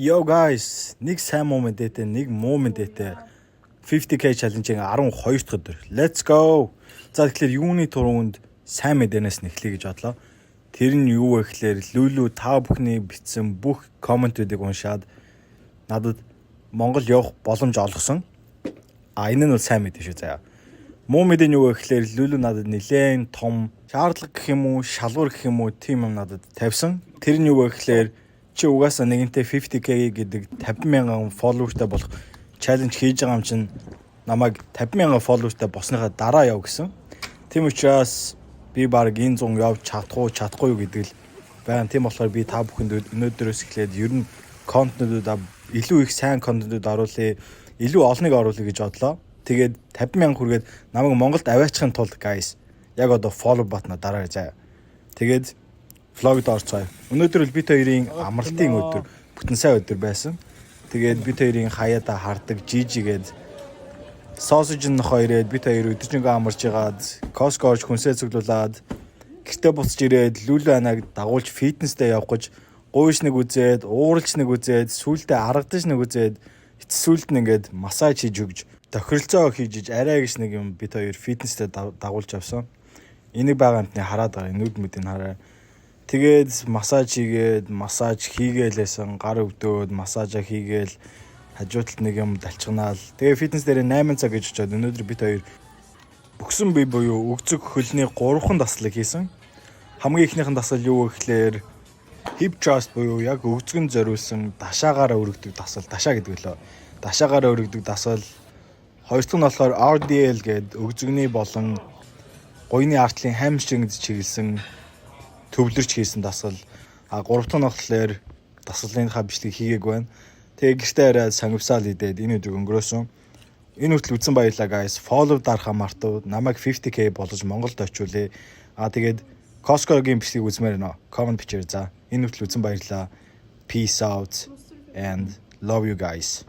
Yo guys, нэг сайн момент дэтэй, нэг момент дэтэй. 50k challenge-ийн 12 дахь өдөр. Let's go. За тэгэхээр юуны туруунд сайн мэдэнээс нэхлэе гэж бодлоо. Тэр нь юу вэ гэхээр Лүлү та бүхний бичсэн бүх комментүүдийг уншаад надад Монгол явах боломж олгосон. Энэ нь бол сайн мэдээ шүү заяа. Муу мэдээ нь юу вэ гэхээр Лүлү надад нэлээд том шаардлага гэх юм уу, шалгуур гэх юм уу, тийм юм надад тавьсан. Тэр нь юу вэ гэхээр чи угаасаа нэгэнтээ 50k гэдэг 50,000 followerтай болох challenge хийж байгаа юм чинь намайг 50,000 followerтай болсныхаа дараа яв гэсэн. Тийм учраас би баг энэ 100 явж чадахгүй юу гэдэг л байгаа. Тийм болохоор би та бүхэнд өнөөдрөөс эхлээд ер нь контентуудаа илүү их сайн контентууд оруулъя, илүү олныг оруулъя гэж бодлоо. Тэгээд 50,000 хүргээд намайг Монголд аваачихын тулд guys яг одоо follow button-а дараарай заяа. Тэгээд влогд орцгоё. Өнөөдөр л бид хоёрын амралтын өдөр, бүтэн сайн өдөр байсан. Тэгээд бид хоёрын хаяада хардаг жижигээд sausage нөхөө ирээд бид хоёр өдөржингөө амарч ягаад Costco орж хүнсээ цуглуулад гэртээ буцаж ирээд Лүлү анаг дагуулж фитнестэй явах гэж гуйш нэг үзээд, ууралж нэг үзээд, сүултээ аргадаж нэг үзээд эцсүүлд нь ингээд массаж хийж өгж, тохиролцоо хийж арай гэж нэг юм бид хоёр фитнестэй дагуулж авсан. Энийг байгаамтны хараад байгаа нүд мэдэн хараа. Тэгээд массаж хийгээлсэн, гар өвдөөд массажа хийгээл хажууталд нэг юм далчганаал. Тэгээ фитнес дээр 8 цаг гэж очиод өнөөдөр бид хоёр бөксөн бие буюу өгцөг хөлний 3хан даслаг хийсэн. Хамгийн ихнийхэн дасгал юу вэ гэхээр hip thrust буюу яг өгцгөн зориулсан дашаагаараа өргөдөг дасгал, дашаа гэдэг лөө. Дашаагаараа өргөдөг дасгал. Хоёр дахь нь болохоор RDL гэдэг өгцөгний болон гойны артлын хамстрингд чиглэсэн төвлөрч хийсэн дасгал. Гурав дахь нь болохоор дасгалынхаа бичлэг хийгээг байна. Тэгээ гэртээ арай сонгивсаал идээд энэ өдрийг өнгөрөөсөн. Энэ хүртэл үзсэн баярлалаа guys. Follow дарахаа мартав. Намайг 50k болгож Монголд очиулъя. Тэгээд Costco-гийн бичлэг үзмээр нөө. Comment бичээрэй за. Энэ хүртэл үзсэн баярлалаа. Peace out and love you guys.